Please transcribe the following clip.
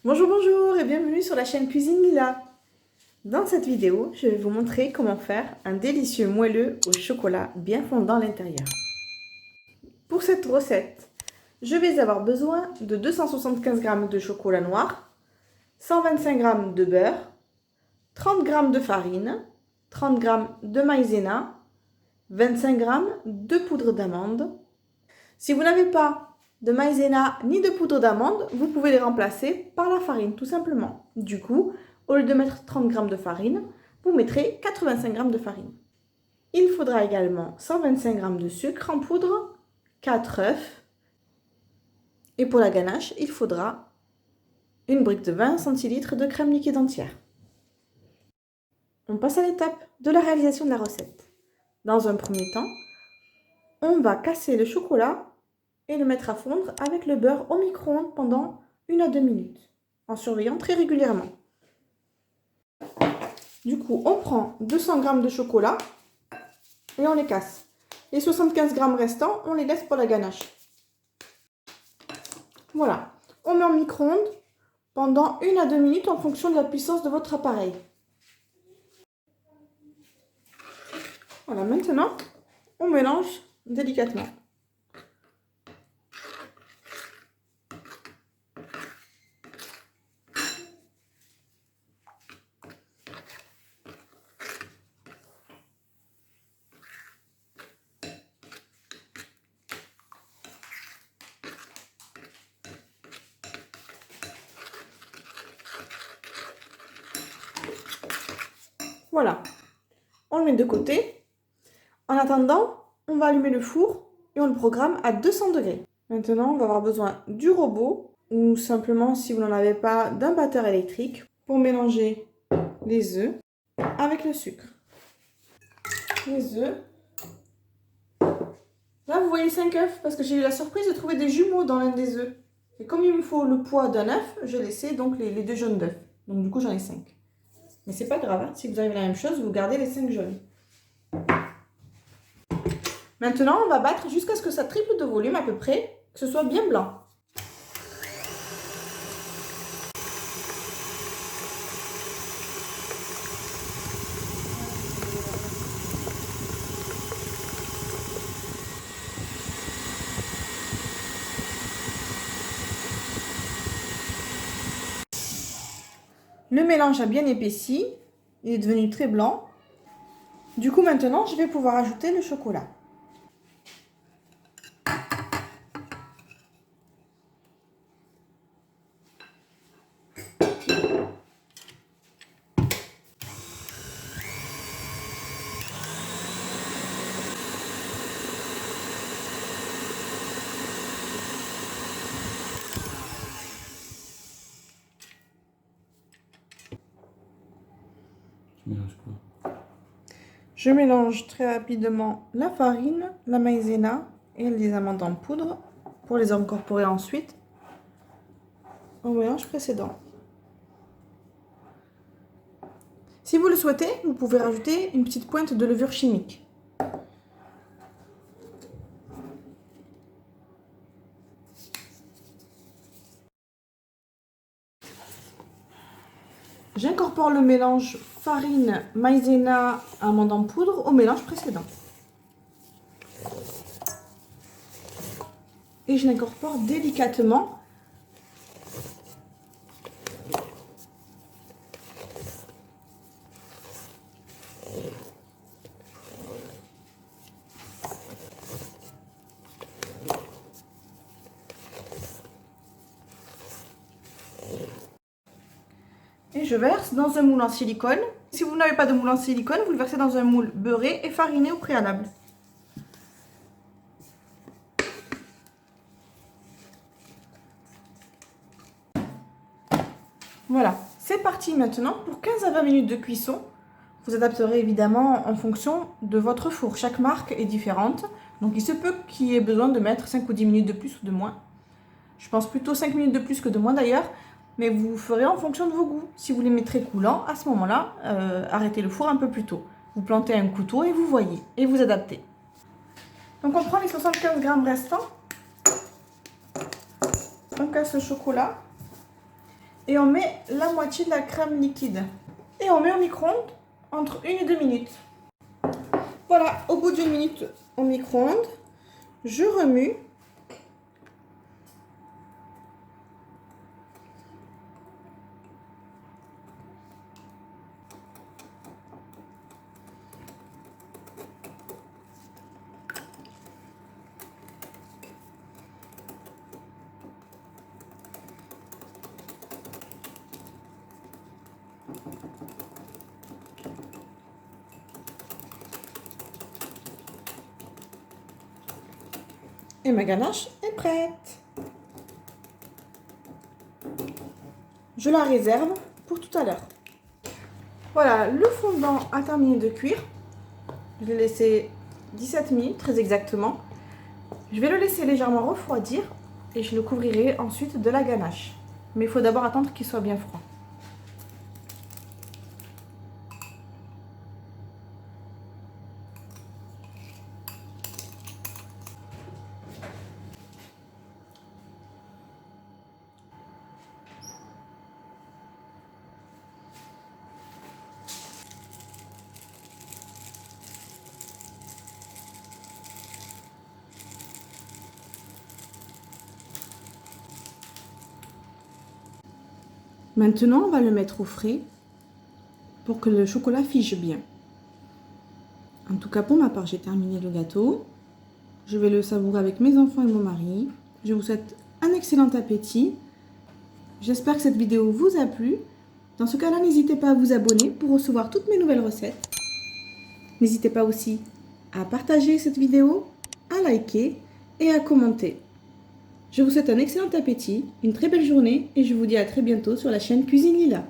Bonjour, bonjour et bienvenue sur la chaîne Cuisine Lila. Dans cette vidéo, je vais vous montrer comment faire un délicieux moelleux au chocolat bien fondant à l'intérieur. Pour cette recette, je vais avoir besoin de 275 g de chocolat noir, 125 g de beurre, 30 g de farine, 30 g de maïzena, 25 g de poudre d'amande. Si vous n'avez pas de maïzena ni de poudre d'amande, vous pouvez les remplacer par la farine, tout simplement. Du coup, au lieu de mettre 30 g de farine, vous mettrez 85 g de farine. Il faudra également 125 g de sucre en poudre, 4 œufs. Et pour la ganache, il faudra une brique de 20 centilitres de crème liquide entière. On passe à l'étape de la réalisation de la recette. Dans un premier temps, on va casser le chocolat et le mettre à fondre avec le beurre au micro-ondes pendant 1 à 2 minutes, en surveillant très régulièrement. Du coup, on prend 200 g de chocolat et on les casse. Les 75 g restants, on les laisse pour la ganache. Voilà, on met en micro-ondes pendant 1 à 2 minutes en fonction de la puissance de votre appareil. Voilà, maintenant, on mélange délicatement. Voilà, on le met de côté. En attendant, on va allumer le four et on le programme à 200 degrés. Maintenant, on va avoir besoin du robot ou simplement, si vous n'en avez pas, d'un batteur électrique pour mélanger les œufs avec le sucre. Les œufs. Là, vous voyez 5 œufs parce que j'ai eu la surprise de trouver des jumeaux dans l'un des œufs. Et comme il me faut le poids d'un œuf, j'ai laissé donc les 2 jaunes d'œufs. Donc du coup, j'en ai 5. Mais c'est pas grave, hein. Si vous avez la même chose, vous gardez les 5 jaunes. Maintenant, on va battre jusqu'à ce que ça triple de volume à peu près, que ce soit bien blanc. Le mélange a bien épaissi, il est devenu très blanc. Du coup, maintenant, je vais pouvoir ajouter le chocolat. Je mélange très rapidement la farine, la maïzena et les amandes en poudre pour les incorporer ensuite au mélange précédent. Si vous le souhaitez, vous pouvez rajouter une petite pointe de levure chimique. J'incorpore le mélange farine, maïzena, amandes en poudre au mélange précédent. Et je l'incorpore délicatement. Et je verse dans un moule en silicone. Si vous n'avez pas de moule en silicone, vous le versez dans un moule beurré et fariné au préalable. Voilà, c'est parti maintenant pour 15 à 20 minutes de cuisson. Vous adapterez évidemment en fonction de votre four. Chaque marque est différente, donc il se peut qu'il y ait besoin de mettre 5 ou 10 minutes de plus ou de moins. Je pense plutôt 5 minutes de plus que de moins d'ailleurs, mais vous ferez en fonction de vos goûts. Si vous les mettrez coulants, à ce moment-là, arrêtez le four un peu plus tôt. Vous plantez un couteau et vous voyez, et vous adaptez. Donc on prend les 75 g restants, on casse le chocolat, Et on met la moitié de la crème liquide. Et on met au micro-ondes entre 1 et 2 minutes. Voilà, au bout d'1 minute au micro-ondes, je remue. Et ma ganache est prête. Je la réserve pour tout à l'heure. Voilà, le fondant a terminé de cuire. Je l'ai laissé 17 minutes, très exactement. Je vais le laisser légèrement refroidir et je le couvrirai ensuite de la ganache. Mais il faut d'abord attendre qu'il soit bien froid. Maintenant, on va le mettre au frais pour que le chocolat fige bien. En tout cas, pour ma part, j'ai terminé le gâteau. Je vais le savourer avec mes enfants et mon mari. Je vous souhaite un excellent appétit. J'espère que cette vidéo vous a plu. Dans ce cas-là, n'hésitez pas à vous abonner pour recevoir toutes mes nouvelles recettes. N'hésitez pas aussi à partager cette vidéo, à liker et à commenter. Je vous souhaite un excellent appétit, une très belle journée et je vous dis à très bientôt sur la chaîne Cuisine Lila.